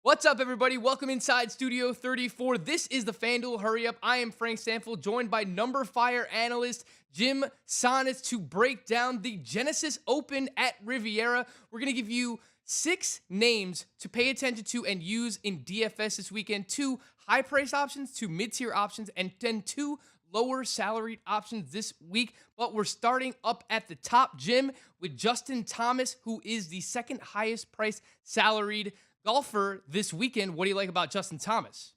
What's up, everybody? Welcome inside Studio 34. This is the FanDuel Hurry Up. I am Frank Stanfield, joined by number fire analyst Jim Sonitz to break down the Genesis Open at Riviera. We're going to give you 6 names to pay attention to and use in DFS this weekend. 2 high-price options, 2 mid-tier options, and then 2 lower salaried options this week. But we're starting up at the top, Jim, with Justin Thomas, who is the second highest priced salaried golfer this weekend. What do you like about Justin Thomas?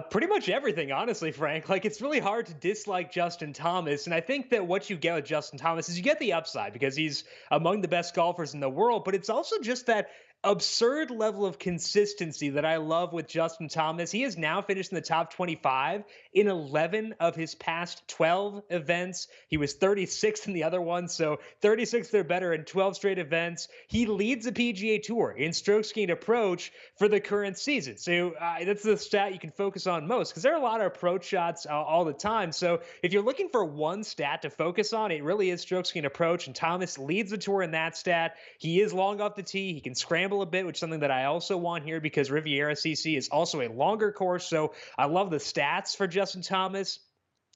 Pretty much everything, honestly, Frank. Like, it's really hard to dislike Justin Thomas. And I think that what you get with Justin Thomas is you get the upside because he's among the best golfers in the world, but it's also just that absurd level of consistency that I love with Justin Thomas. He has now finished in the top 25 in 11 of his past 12 events. He was 36th in the other one, so 36th or better in 12 straight events. He leads the PGA Tour in strokes gained approach for the current season. So that's the stat you can focus on most because there are a lot of approach shots all the time. So if you're looking for one stat to focus on, it really is strokes gained approach, and Thomas leads the tour in that stat. He is long off the tee. He can scramble a bit, which is something that I also want here because Riviera CC is also a longer course. So I love the stats for Justin Thomas.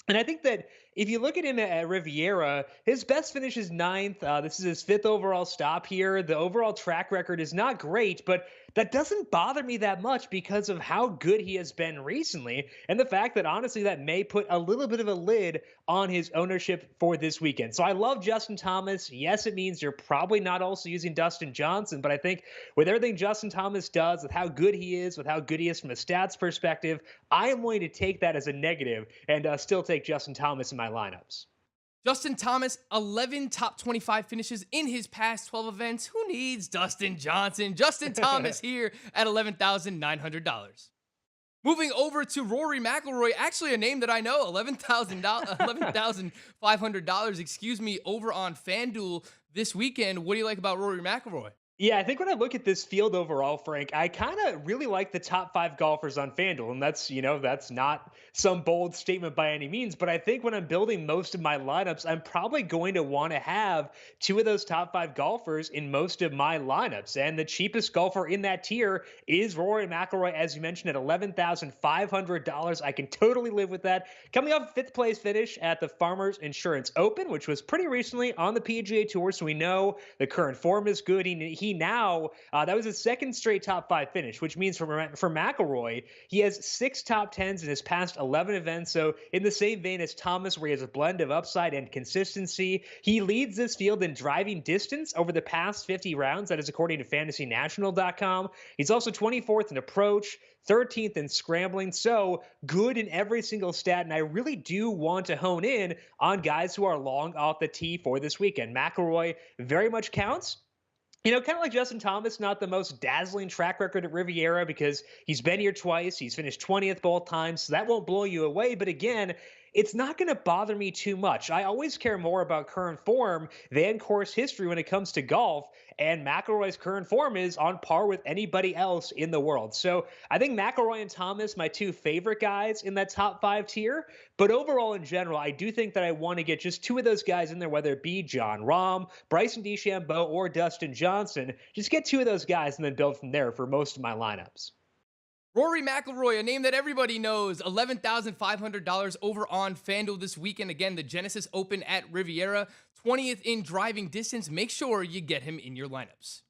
And I think that if you look at him at Riviera, his best finish is ninth. This is his 5th overall stop here. The overall track record is not great, but that doesn't bother me that much because of how good he has been recently and the fact that honestly that may put a little bit of a lid on his ownership for this weekend. So I love Justin Thomas. Yes, it means you're probably not also using Dustin Johnson, but I think with everything Justin Thomas does, with how good he is, with how good he is from a stats perspective, I am willing to take that as a negative and still take Justin Thomas in my lineups. Justin Thomas, 11 top 25 finishes in his past 12 events. Who needs Dustin Johnson? Justin Thomas here at $11,900. Moving over to Rory McIlroy, actually a name that I know, $11,500, excuse me, over on FanDuel this weekend. What do you like about Rory McIlroy? Yeah, I think when I look at this field overall, Frank, I kind of really like the top 5 golfers on FanDuel. And that's not some bold statement by any means. But I think when I'm building most of my lineups, I'm probably going to want to have 2 of those top 5 golfers in most of my lineups. And the cheapest golfer in that tier is Rory McIlroy, as you mentioned, at $11,500. I can totally live with that. Coming off a 5th place finish at the Farmers Insurance Open, which was pretty recently on the PGA Tour. So we know the current form is good. He now that was his 2nd straight top 5 finish, which means for McIlroy, he has 6 top 10s in his past 11 events. So in the same vein as Thomas, where he has a blend of upside and consistency, he leads this field in driving distance over the past 50 rounds. That is according to FantasyNational.com. He's also 24th in approach, 13th in scrambling, so good in every single stat. And I really do want to hone in on guys who are long off the tee for this weekend. McIlroy very much counts. Kind of like Justin Thomas, not the most dazzling track record at Riviera because he's been here twice. He's finished 20th both times, so that won't blow you away. But again, it's not going to bother me too much. I always care more about current form than course history when it comes to golf, and McIlroy's current form is on par with anybody else in the world. So I think McIlroy and Thomas, my 2 favorite guys in that top 5 tier. But overall, in general, I do think that I want to get just 2 of those guys in there, whether it be Jon Rahm, Bryson DeChambeau, or Dustin Johnson. Just get 2 of those guys and then build from there for most of my lineups. Rory McIlroy, a name that everybody knows, $11,500 over on FanDuel this weekend. Again, the Genesis Open at Riviera, 20th in driving distance. Make sure you get him in your lineups.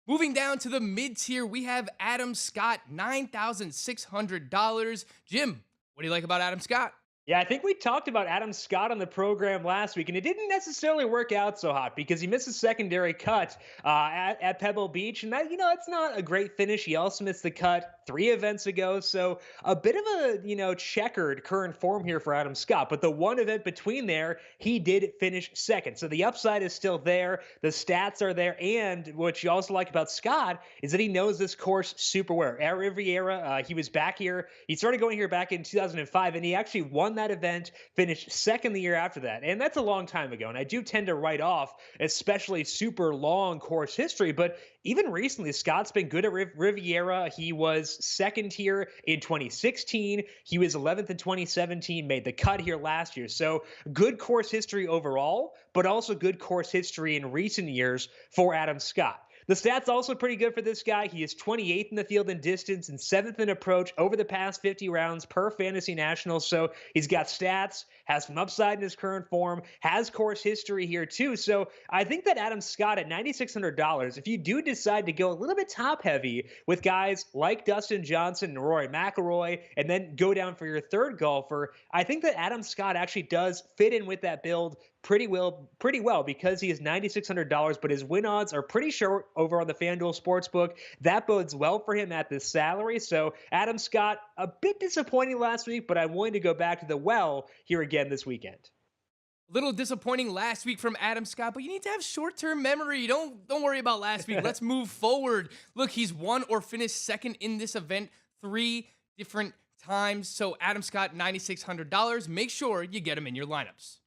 Moving down to the mid-tier, we have Adam Scott, $9,600. Jim, what do you like about Adam Scott? Yeah, I think we talked about Adam Scott on the program last week, and it didn't necessarily work out so hot because he missed a secondary cut at Pebble Beach, and that's not a great finish. He also missed the cut 3 events ago, so a bit of a checkered current form here for Adam Scott. But the one event between there, he did finish 2nd, so the upside is still there. The stats are there, and what you also like about Scott is that he knows this course super well. At Riviera, he was back here. He started going here back in 2005, and he actually won that event, finished 2nd the year after that. And that's a long time ago. And I do tend to write off, especially super long course history. But even recently, Scott's been good at Riviera. He was 2nd here in 2016. He was 11th in 2017, made the cut here last year. So good course history overall, but also good course history in recent years for Adam Scott. The stats also pretty good for this guy. He is 28th in the field in distance and 7th in approach over the past 50 rounds per Fantasy Nationals. So he's got stats, has some upside in his current form, has course history here too. So I think that Adam Scott at $9,600, if you do decide to go a little bit top heavy with guys like Dustin Johnson and Rory McIlroy, and then go down for your third golfer, I think that Adam Scott actually does fit in with that build pretty well because he is $9,600, but his win odds are pretty short over on the FanDuel Sportsbook. That bodes well for him at this salary. So Adam Scott, a bit disappointing last week, but I'm willing to go back to the well here again this weekend. Little disappointing last week from Adam Scott, but you need to have short-term memory. Don't worry about last week. Let's move forward. Look, he's won or finished second in this event 3 different times. So Adam Scott, $9,600. Make sure you get him in your lineups.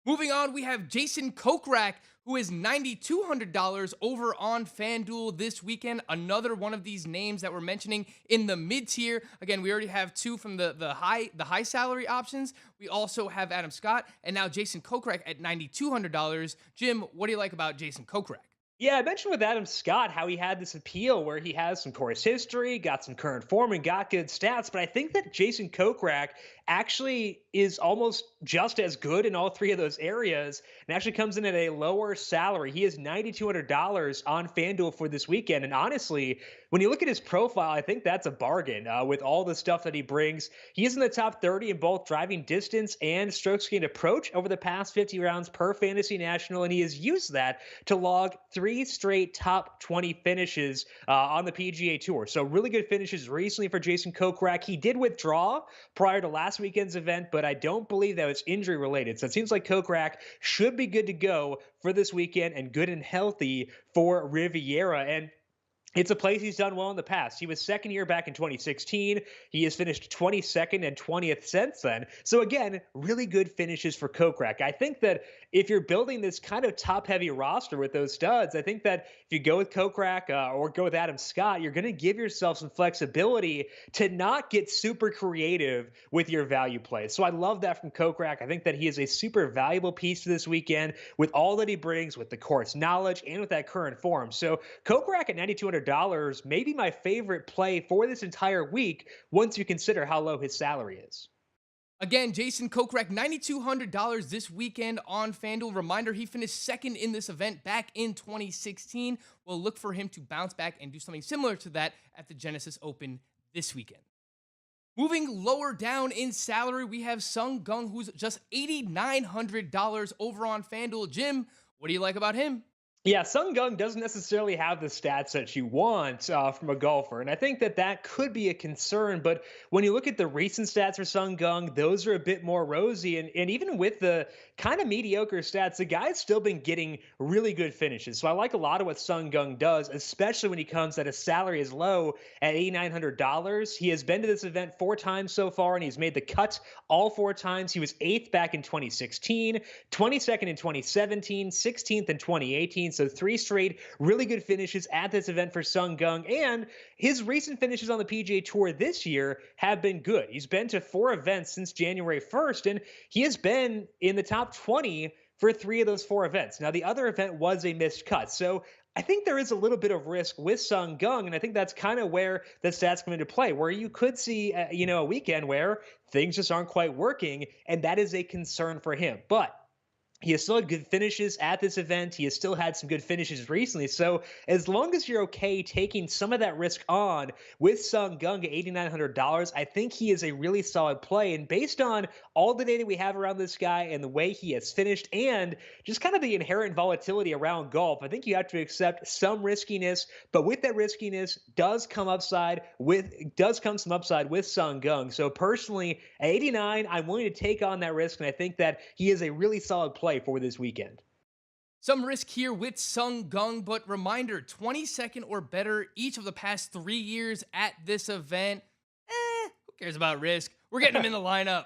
Moving on, we have Jason Kokrak, who is $9,200 over on FanDuel this weekend. Another one of these names that we're mentioning in the mid-tier. Again, we already have 2 from the high salary options. We also have Adam Scott, and now Jason Kokrak at $9,200. Jim, what do you like about Jason Kokrak? Yeah, I mentioned with Adam Scott how he had this appeal where he has some course history, got some current form, and got good stats. But I think that Jason Kokrak actually is almost just as good in all 3 of those areas and actually comes in at a lower salary. He is $9,200 on FanDuel for this weekend. And honestly, when you look at his profile, I think that's a bargain with all the stuff that he brings. He is in the top 30 in both driving distance and strokes gained approach over the past 50 rounds per Fantasy National, and he has used that to log 3 straight top 20 finishes on the PGA Tour. So really good finishes recently for Jason Kokrak. He did withdraw prior to last weekend's event, but I don't believe that was injury related. So it seems like Kokrak should be good to go for this weekend and good and healthy for Riviera. And it's a place he's done well in the past. He was second year back in 2016. He has finished 22nd and 20th since then. So again, really good finishes for Kokrak. I think that if you're building this kind of top-heavy roster with those studs, I think that if you go with Kokrak or go with Adam Scott, you're going to give yourself some flexibility to not get super creative with your value plays. So I love that from Kokrak. I think that he is a super valuable piece to this weekend with all that he brings, with the course knowledge and with that current form. So Kokrak at $9,200 may be my favorite play for this entire week once you consider how low his salary is. Again, Jason Kokrak, $9,200 this weekend on FanDuel. Reminder, he finished second in this event back in 2016. We'll look for him to bounce back and do something similar to that at the Genesis Open this weekend. Moving lower down in salary, we have Sung Gung, who's just $8,900 over on FanDuel. Jim, what do you like about him? Yeah, Sung Gung doesn't necessarily have the stats that you want from a golfer, and I think that that could be a concern. But when you look at the recent stats for Sung Gung, those are a bit more rosy, and even with the kind of mediocre stats, the guy's still been getting really good finishes. So I like a lot of what Sung Gung does, especially when he comes at a salary as low at $8,900. He has been to this event 4 times so far, and he's made the cut all 4 times. He was 8th back in 2016, 22nd in 2017, 16th in 2018. So 3 straight really good finishes at this event for Sung Gung. And his recent finishes on the PGA Tour this year have been good. He's been to 4 events since January 1st, and he has been in the top 20 for 3 of those 4 events. Now, the other event was a missed cut. So I think there is a little bit of risk with Sung Gung, and I think that's kind of where the stats come into play, where you could see, a weekend where things just aren't quite working, and that is a concern for him. But he has still had good finishes at this event. He has still had some good finishes recently. So as long as you're okay taking some of that risk on with Sung Gung at $8,900, I think he is a really solid play. And based on all the data we have around this guy and the way he has finished and just kind of the inherent volatility around golf, I think you have to accept some riskiness. But with that riskiness does come some upside with Sung Gung. So personally, at 89, I'm willing to take on that risk, and I think that he is a really solid play for this weekend. Some risk here with Sung Gung, but reminder, 22nd or better each of the past 3 years at this event. Who cares about risk? We're getting him in the lineup.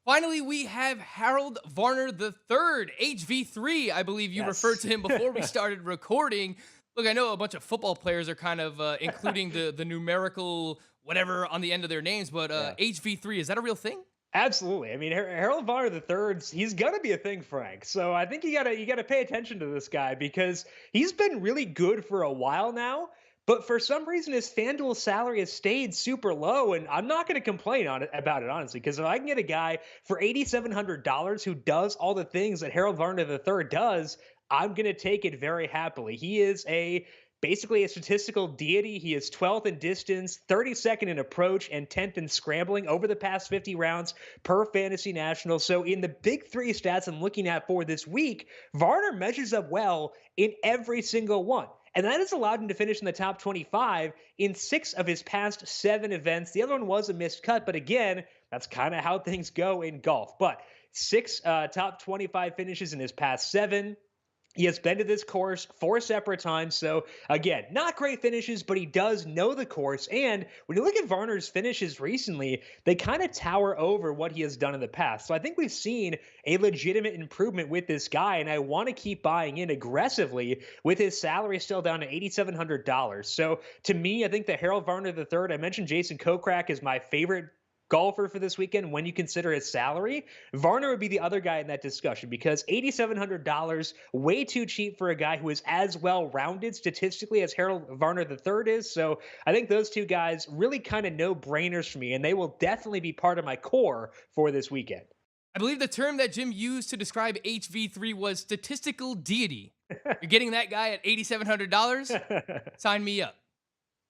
Finally, we have Harold Varner III, HV3. I believe you referred to him before we started recording. Look, I know a bunch of football players are kind of including the numerical whatever on the end of their names, but HV3, is that a real thing? Absolutely. I mean, Harold Varner the third's he's gonna be a thing, Frank. So I think you gotta pay attention to this guy because he's been really good for a while now. But for some reason, his FanDuel salary has stayed super low, and I'm not going to complain on it about it honestly. Because if I can get a guy for $8,700 who does all the things that Harold Varner the third does, I'm going to take it very happily. He is a basically a statistical deity. He is 12th in distance, 32nd in approach, and 10th in scrambling over the past 50 rounds per Fantasy National. So in the big three stats I'm looking at for this week, Varner measures up well in every single one. And that has allowed him to finish in the top 25 in 6 of his past 7 events. The other one was a missed cut, but again, that's kind of how things go in golf. But 6 top 25 finishes in his past 7. He has been to this course 4 separate times. So, again, not great finishes, but he does know the course. And when you look at Varner's finishes recently, they kind of tower over what he has done in the past. So I think we've seen a legitimate improvement with this guy. And I want to keep buying in aggressively with his salary still down to $8,700. So to me, I think the Harold Varner III, I mentioned Jason Kokrak is my favorite golfer for this weekend when you consider his salary. Varner would be the other guy in that discussion because $8,700, way too cheap for a guy who is as well-rounded statistically as Harold Varner III is. So I think those two guys really kind of no-brainers for me, and they will definitely be part of my core for this weekend. I believe the term that Jim used to describe HV3 was statistical deity. You're getting that guy at $8,700? Sign me up.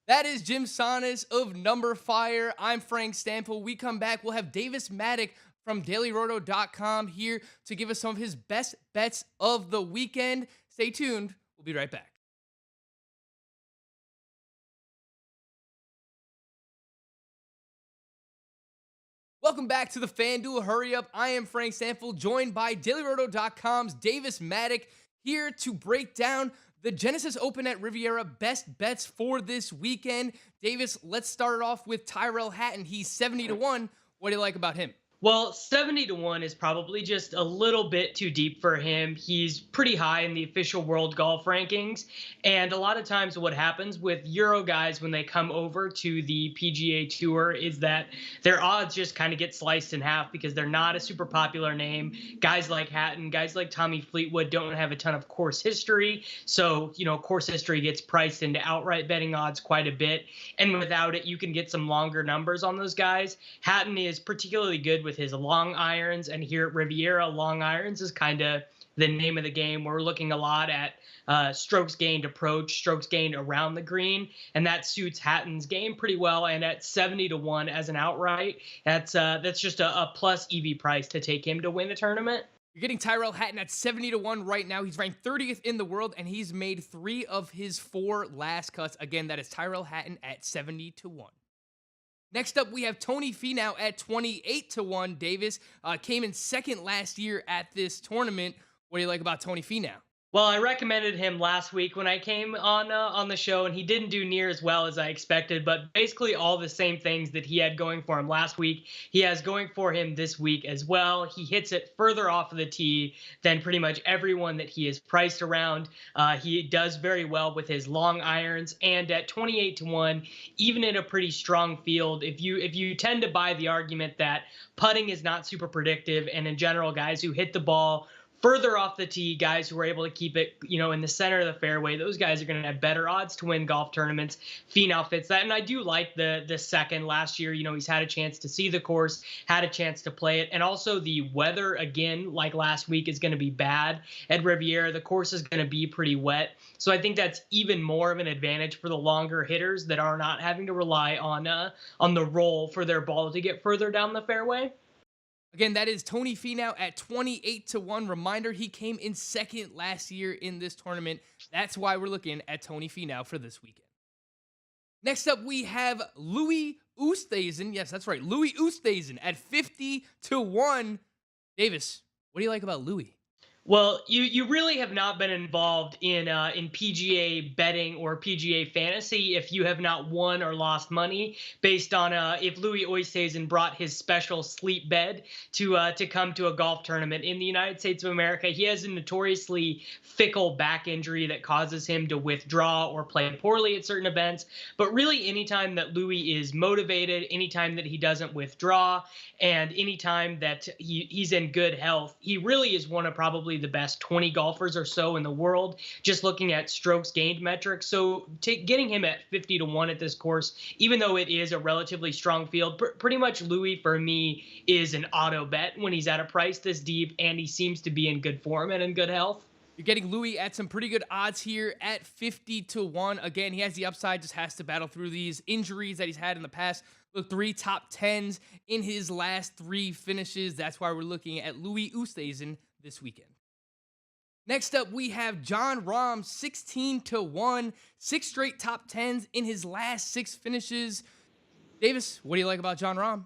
That is Jim Sonis of Number Fire. I'm Frank Stanfield. We come back. We'll have Davis Maddock from DailyRoto.com here to give us some of his best bets of the weekend. Stay tuned. We'll be right back. Welcome back to the FanDuel Hurry Up. I am Frank Stanfield, joined by DailyRoto.com's Davis Maddock, here to break down the Genesis Open at Riviera best bets for this weekend. Davis, let's start it off with Tyrell Hatton. He's 70-1. What do you like about him? Well, 70-1 is probably just a little bit too deep for him. He's pretty high in the official world golf rankings. And a lot of times what happens with Euro guys when they come over to the PGA Tour is that their odds just kind of get sliced in half because they're not a super popular name. Guys like Hatton, guys like Tommy Fleetwood don't have a ton of course history. So, course history gets priced into outright betting odds quite a bit. And without it, you can get some longer numbers on those guys. Hatton is particularly good with his long irons, and here at Riviera, long irons is kind of the name of the game. We're looking a lot at strokes gained approach, strokes gained around the green, and that suits Hatton's game pretty well. And at 70-1 as an outright, that's just a plus EV price to take him to win the tournament. You're getting Tyrell Hatton at 70-1 right now. He's ranked 30th in the world, and he's made 3 of his 4 last cuts. Again, that is Tyrell Hatton at 70-1. Next up, we have Tony Finau at 28-1. Davis came in second last year at this tournament. What do you like about Tony Finau? Well, I recommended him last week when I came on the show, and he didn't do near as well as I expected, but basically all the same things that he had going for him last week, he has going for him this week as well. He hits it further off of the tee than pretty much everyone that he is priced around. He does very well with his long irons, and at 28-1, even in a pretty strong field, if you tend to buy the argument that putting is not super predictive, and in general, guys who hit the ball further off the tee, guys who are able to keep it, in the center of the fairway, those guys are going to have better odds to win golf tournaments. Finau fits that, and I do like the second. Last year, he's had a chance to see the course, had a chance to play it, and also the weather, again, like last week, is going to be bad at Riviera. The course is going to be pretty wet, so I think that's even more of an advantage for the longer hitters that are not having to rely on the roll for their ball to get further down the fairway. Again, that is Tony Finau at 28-1. Reminder, he came in second last year in this tournament. That's why we're looking at Tony Finau for this weekend. Next up, we have Louis Oosthuizen. Yes, that's right. Louis Oosthuizen at 50-1. Davis, what do you like about Louis? Well, you really have not been involved in PGA betting or PGA fantasy if you have not won or lost money based on if Louis Oosthuizen brought his special sleep bed to come to a golf tournament in the United States of America. He has a notoriously fickle back injury that causes him to withdraw or play poorly at certain events. But really, anytime that Louis is motivated, anytime that he doesn't withdraw, and anytime that he's in good health, he really is one of probably the best 20 golfers or so in the world, just looking at strokes gained metrics. So getting him at 50 to 1 at this course, even though it is a relatively strong field, pretty much Louis for me is an auto bet when he's at a price this deep and he seems to be in good form and in good health. You're getting Louis at some pretty good odds here at 50 to 1. Again, he has the upside, just has to battle through these injuries that he's had in the past. The 3 top 10s in his last 3 finishes. That's why we're looking at Louis Oosthuizen this weekend. Next up, we have Jon Rahm, 16 to 1, 6 straight top 10s in his last 6 finishes. Davis, what do you like about Jon Rahm?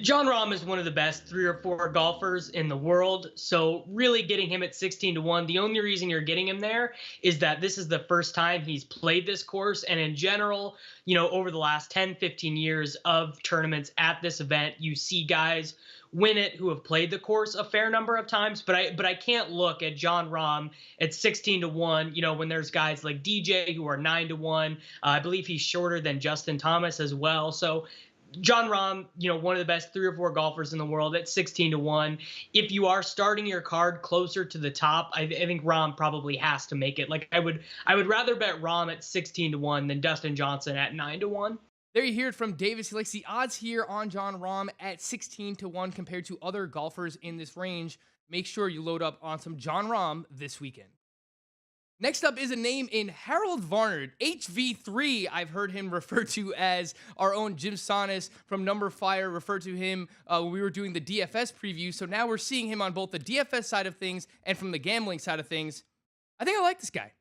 Jon Rahm is one of the best 3 or 4 golfers in the world. So really getting him at 16 to 1, the only reason you're getting him there is that this is the first time he's played this course. And in general, over the last 10, 15 years of tournaments at this event, you see guys win it who have played the course a fair number of times. But I can't look at Jon Rahm at 16 to 1, when there's guys like DJ who are 9 to 1. I believe he's shorter than Justin Thomas as well. So Jon Rahm, one of the best 3 or 4 golfers in the world at 16 to 1. If you are starting your card closer to the top, I think Rahm probably has to make it. Like I would rather bet Rahm at 16 to 1 than Dustin Johnson at 9 to 1. There you hear it from Davis. He likes the odds here on Jon Rahm at 16 to 1 compared to other golfers in this range. Make sure you load up on some Jon Rahm this weekend. Next up is a name in Harold Varner, HV3. I've heard him referred to as our own Jim Sonis from Number Fire, referred to him when we were doing the DFS preview. So now we're seeing him on both the DFS side of things and from the gambling side of things. I think I like this guy.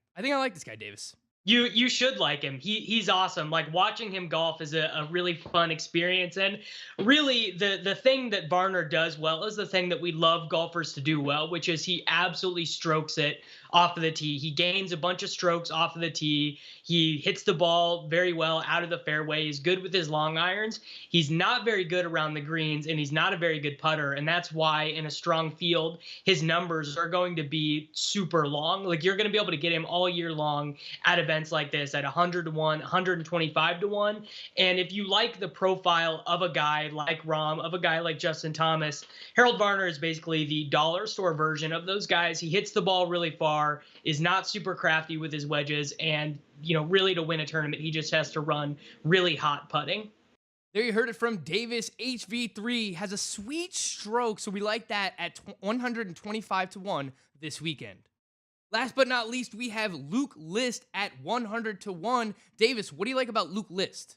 Davis. You should like him. He's awesome. Like watching him golf is a really fun experience. And really the thing that Varner does well is the thing that we love golfers to do well, which is he absolutely strokes it off of the tee. He gains a bunch of strokes off of the tee. He hits the ball very well out of the fairway. He's good with his long irons. He's not very good around the greens, and he's not a very good putter. And that's why in a strong field, his numbers are going to be super long. Like you're going to be able to get him all year long at events like this at 100 to 1, 125 to 1. And if you like the profile of a guy like Rahm, of a guy like Justin Thomas, Harold Varner is basically the dollar store version of those guys. He hits the ball really far, is not super crafty with his wedges, and really to win a tournament he just has to run really hot putting. There you heard it from Davis. HV3 has a sweet stroke, so we like that at 125 to 1 this weekend. Last but not least, we have Luke List at 100 to 1. Davis, what do you like about Luke List?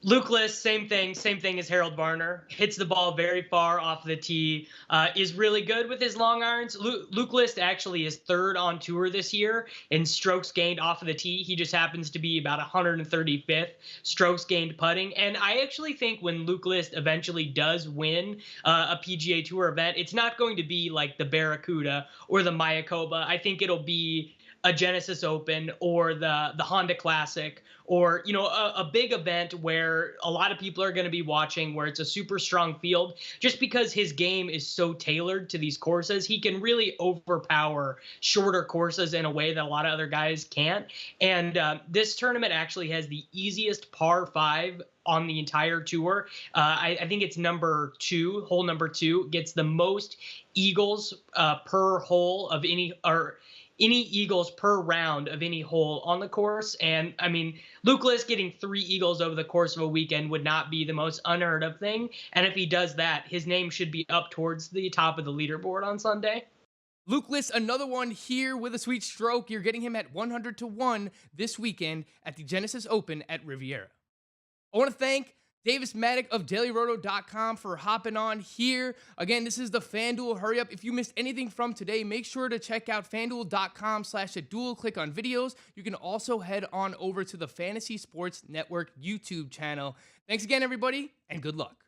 Luke List, same thing as Harold Varner. Hits the ball very far off the tee, is really good with his long irons. Luke List actually is 3rd on tour this year in strokes gained off of the tee. He just happens to be about 135th strokes gained putting. And I actually think when Luke List eventually does win a PGA Tour event, it's not going to be like the Barracuda or the Mayakoba. I think it'll be a Genesis Open or the Honda Classic, or a big event where a lot of people are going to be watching, where it's a super strong field. Just because his game is so tailored to these courses, he can really overpower shorter courses in a way that a lot of other guys can't. And this tournament actually has the easiest par 5 on the entire tour. I think it's number 2, hole number 2, gets the most eagles per hole of any eagles per round of any hole on the course. And I mean, Luke List getting 3 eagles over the course of a weekend would not be the most unheard of thing. And if he does that, his name should be up towards the top of the leaderboard on Sunday. Luke List, another one here with a sweet stroke. You're getting him at 100 to 1 this weekend at the Genesis Open at Riviera. I want to thank Davis Maddock of DailyRoto.com for hopping on here. Again, this is the FanDuel Hurry Up. If you missed anything from today, make sure to check out FanDuel.com/Aduel. Click on videos. You can also head on over to the Fantasy Sports Network YouTube channel. Thanks again, everybody, and good luck.